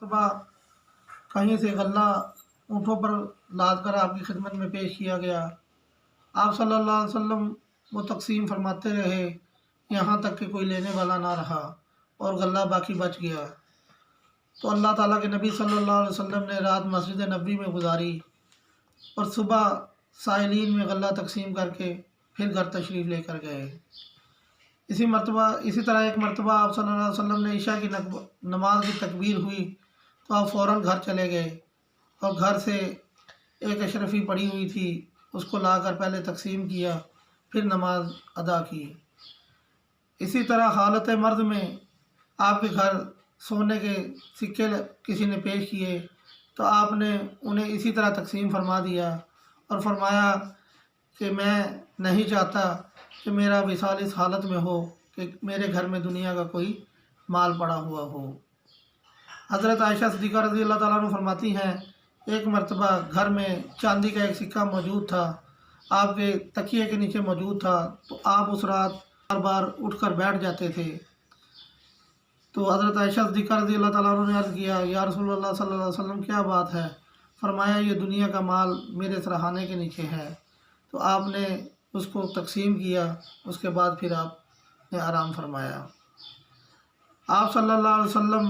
مرتبہ کہیں سے غلہ اونٹوں پر لاد کر آپ کی خدمت میں پیش کیا گیا۔ آپ صلی اللہ علیہ وسلم وہ تقسیم فرماتے رہے یہاں تک کہ کوئی لینے والا نہ رہا اور غلہ باقی بچ گیا۔ تو اللہ تعالیٰ کے نبی صلی اللہ علیہ وسلم نے رات مسجد نبوی میں گزاری اور صبح سائلین میں غلہ تقسیم کر کے پھر گھر تشریف لے کر گئے۔ اسی طرح ایک مرتبہ آپ صلی اللہ علیہ وسلم نے عشاء کی نماز کی تکبیر ہوئی تو آپ فوراً گھر چلے گئے اور گھر سے ایک اشرفی پڑی ہوئی تھی اس کو لا کر پہلے تقسیم کیا پھر نماز ادا کی۔ اسی طرح حالت مرض میں آپ کے گھر سونے کے سکے کسی نے پیش کیے تو آپ نے انہیں اسی طرح تقسیم فرما دیا اور فرمایا کہ میں نہیں چاہتا کہ میرا وصال اس حالت میں ہو کہ میرے گھر میں دنیا کا کوئی مال پڑا ہوا ہو۔ حضرت عائشہ صدیقہ رضی اللہ تعالیٰ عنہ فرماتی ہیں ایک مرتبہ گھر میں چاندی کا ایک سکہ موجود تھا، آپ کے تکیے کے نیچے موجود تھا، تو آپ اس رات بار بار اٹھ کر بیٹھ جاتے تھے۔ تو حضرت عائشہ صدیقہ رضی اللہ تعالیٰ عنہ نے عرض کیا یا رسول اللہ صلی اللہ علیہ وسلم کیا بات ہے؟ فرمایا یہ دنیا کا مال میرے سرہانے کے نیچے ہے۔ تو آپ نے اس کو تقسیم کیا، اس کے بعد پھر آپ نے آرام فرمایا۔ آپ صلی اللہ علیہ وسلم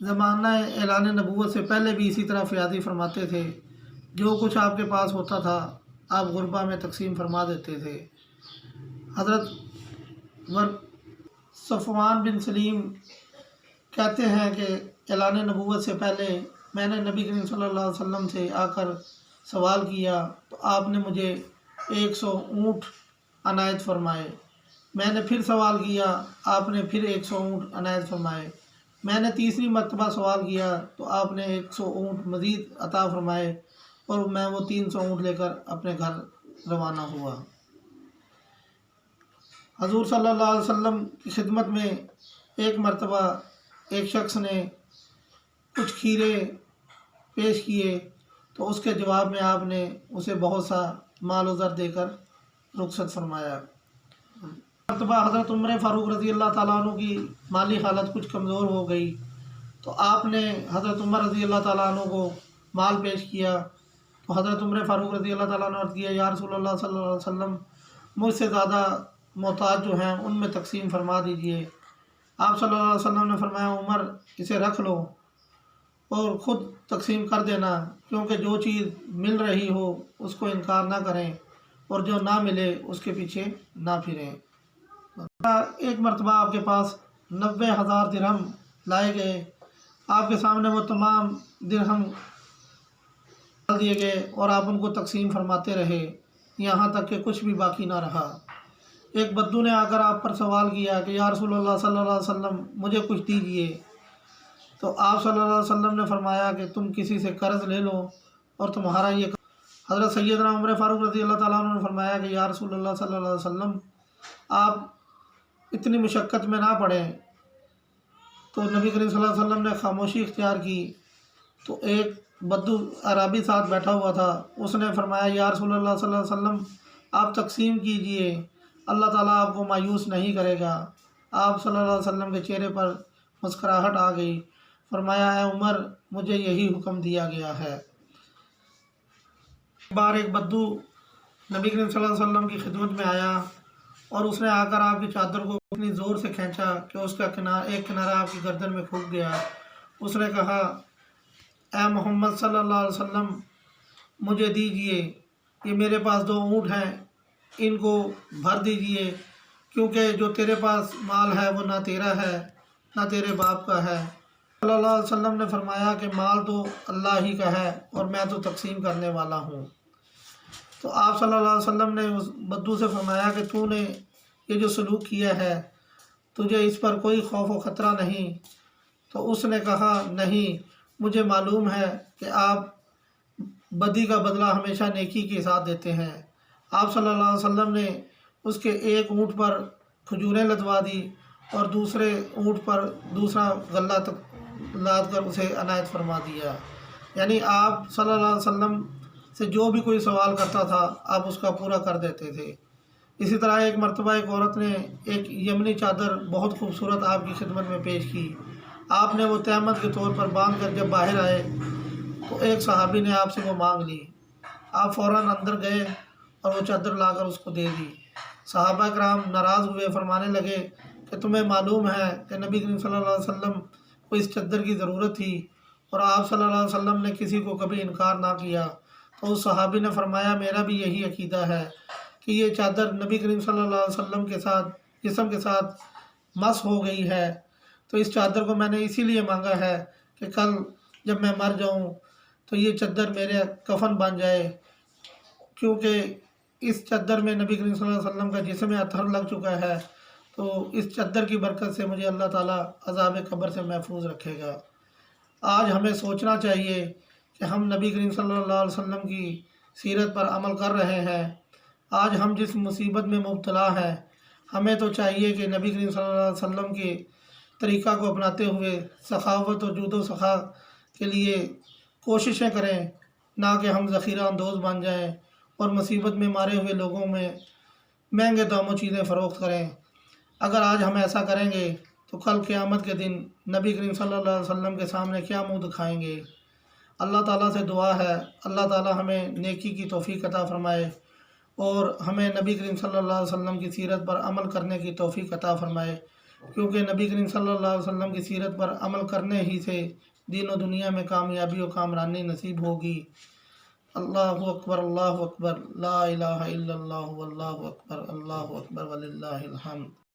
زمانہ اعلان نبوت سے پہلے بھی اسی طرح فیاضی فرماتے تھے، جو کچھ آپ کے پاس ہوتا تھا آپ غربا میں تقسیم فرما دیتے تھے۔ حضرت صفوان بن سلیم کہتے ہیں کہ اعلان نبوت سے پہلے میں نے نبی کریم صلی اللہ علیہ وسلم سے آ کر سوال کیا تو آپ نے مجھے 100 اونٹ عنایت فرمائے۔ میں نے پھر سوال کیا، آپ نے پھر 100 اونٹ عنایت فرمائے۔ میں نے تیسری مرتبہ سوال کیا تو آپ نے 100 اونٹ مزید عطا فرمائے اور میں وہ 300 اونٹ لے کر اپنے گھر روانہ ہوا۔ حضور صلی اللہ علیہ وسلم کی خدمت میں ایک مرتبہ ایک شخص نے کچھ کھیرے پیش کیے تو اس کے جواب میں آپ نے اسے بہت سا مال و زر دے کر رخصت فرمایا۔ مرتبہ حضرت عمر فاروق رضی اللہ تعالیٰ عنہ کی مالی حالت کچھ کمزور ہو گئی تو آپ نے حضرت عمر رضی اللہ تعالیٰ عنہ کو مال پیش کیا تو حضرت عمر فاروق رضی اللہ تعالیٰ عنہ نے عرض کیا یا رسول اللہ صلی اللہ علیہ وسلم مجھ سے زیادہ محتاج جو ہیں ان میں تقسیم فرما دیجئے۔ آپ صلی اللہ علیہ وسلم نے فرمایا عمر اسے رکھ لو اور خود تقسیم کر دینا، کیونکہ جو چیز مل رہی ہو اس کو انکار نہ کریں اور جو نہ ملے اس کے پیچھے نہ پھریں۔ ایک مرتبہ آپ کے پاس 90,000 درہم لائے گئے، آپ کے سامنے وہ تمام درہم ڈال دیے گئے اور آپ ان کو تقسیم فرماتے رہے یہاں تک کہ کچھ بھی باقی نہ رہا۔ ایک بدو نے آ کر آپ پر سوال کیا کہ یا رسول اللہ صلی اللہ علیہ وسلم مجھے کچھ دیجئے، تو آپ صلی اللہ علیہ وسلم نے فرمایا کہ تم کسی سے قرض لے لو اور تمہارا یہ حضرت سیدنا عمر فاروق رضی اللہ تعالیٰ عنہ نے فرمایا کہ یا رسول اللہ صلی اللہ علیہ وسلم آپ اتنی مشقت میں نہ پڑیں۔ تو نبی کریم صلی اللہ علیہ وسلم نے خاموشی اختیار کی تو ایک بدو عربی ساتھ بیٹھا ہوا تھا، اس نے فرمایا یا رسول اللہ صلی اللہ علیہ وسلم آپ تقسیم کیجئے، اللہ تعالیٰ آپ کو مایوس نہیں کرے گا۔ آپ صلی اللہ علیہ وسلم کے چہرے پر مسکراہٹ آ گئی، فرمایا اے عمر مجھے یہی حکم دیا گیا ہے۔ ایک بار ایک بدو نبی کریم صلی اللہ علیہ وسلم کی خدمت میں آیا اور اس نے آ کر آپ کی چادر کو اتنی زور سے کھینچا کہ اس کا ایک کنارہ آپ کی گردن میں پھک گیا۔ اس نے کہا اے محمد صلی اللہ علیہ وسلم مجھے دیجئے، یہ میرے پاس 2 اونٹ ہیں، ان کو بھر دیجئے، کیونکہ جو تیرے پاس مال ہے وہ نہ تیرا ہے نہ تیرے باپ کا ہے۔ صلی اللہ علیہ وسلم نے فرمایا کہ مال تو اللہ ہی کا ہے اور میں تو تقسیم کرنے والا ہوں۔ تو آپ صلی اللہ علیہ وسلم نے اس بدو سے فرمایا کہ تو نے یہ جو سلوک کیا ہے تجھے اس پر کوئی خوف و خطرہ نہیں؟ تو اس نے کہا نہیں، مجھے معلوم ہے کہ آپ بدی کا بدلہ ہمیشہ نیکی کے ساتھ دیتے ہیں۔ آپ صلی اللہ علیہ وسلم نے اس کے ایک اونٹ پر کھجوریں لدوا دی اور دوسرے اونٹ پر دوسرا غلہ لاد کر اسے عنایت فرما دیا۔ یعنی آپ صلی اللہ علیہ وسلم سے جو بھی کوئی سوال کرتا تھا آپ اس کا پورا کر دیتے تھے۔ اسی طرح ایک مرتبہ ایک عورت نے ایک یمنی چادر بہت خوبصورت آپ کی خدمت میں پیش کی۔ آپ نے وہ تہمت کے طور پر باندھ کر جب باہر آئے تو ایک صحابی نے آپ سے وہ مانگ لی، آپ فوراً اندر گئے اور وہ چادر لا کر اس کو دے دی۔ صحابہ کرام ناراض ہوئے، فرمانے لگے کہ تمہیں معلوم ہے کہ نبی کریم صلی اللہ علیہ وسلم کو اس چادر کی ضرورت تھی اور آپ صلی اللہ علیہ وسلم نے کسی کو کبھی انکار نہ کیا۔ تو اس صحابی نے فرمایا میرا بھی یہی عقیدہ ہے کہ یہ چادر نبی کریم صلی اللہ علیہ وسلم کے ساتھ جسم کے ساتھ مس ہو گئی ہے، تو اس چادر کو میں نے اسی لیے مانگا ہے کہ کل جب میں مر جاؤں تو یہ چادر میرے کفن بن جائے، کیونکہ اس چادر میں نبی کریم صلی اللہ علیہ وسلم کا جسم اطہر لگ چکا ہے، تو اس چادر کی برکت سے مجھے اللہ تعالیٰ عذاب قبر سے محفوظ رکھے گا۔ آج ہمیں سوچنا چاہیے کہ ہم نبی کریم صلی اللہ علیہ وسلم کی سیرت پر عمل کر رہے ہیں۔ آج ہم جس مصیبت میں مبتلا ہیں، ہمیں تو چاہیے کہ نبی کریم صلی اللہ علیہ وسلم کے طریقہ کو اپناتے ہوئے سخاوت اور جود و سخا کے لیے کوششیں کریں، نہ کہ ہم ذخیرہ اندوز بن جائیں اور مصیبت میں مارے ہوئے لوگوں میں مہنگے داموں چیزیں فروخت کریں۔ اگر آج ہم ایسا کریں گے تو کل قیامت کے دن نبی کریم صلی اللہ علیہ وسلم کے سامنے کیا منہ دکھائیں گے؟ اللہ تعالیٰ سے دعا ہے اللہ تعالیٰ ہمیں نیکی کی توفیق عطا فرمائے اور ہمیں نبی کریم صلی اللہ علیہ وسلم کی سیرت پر عمل کرنے کی توفیق عطا فرمائے، کیونکہ نبی کریم صلی اللہ علیہ وسلم کی سیرت پر عمل کرنے ہی سے دین و دنیا میں کامیابی و کامرانی نصیب ہوگی۔ اللہ اکبر لا الہ الا اللہ واللہ اکبر وللہ الحمد۔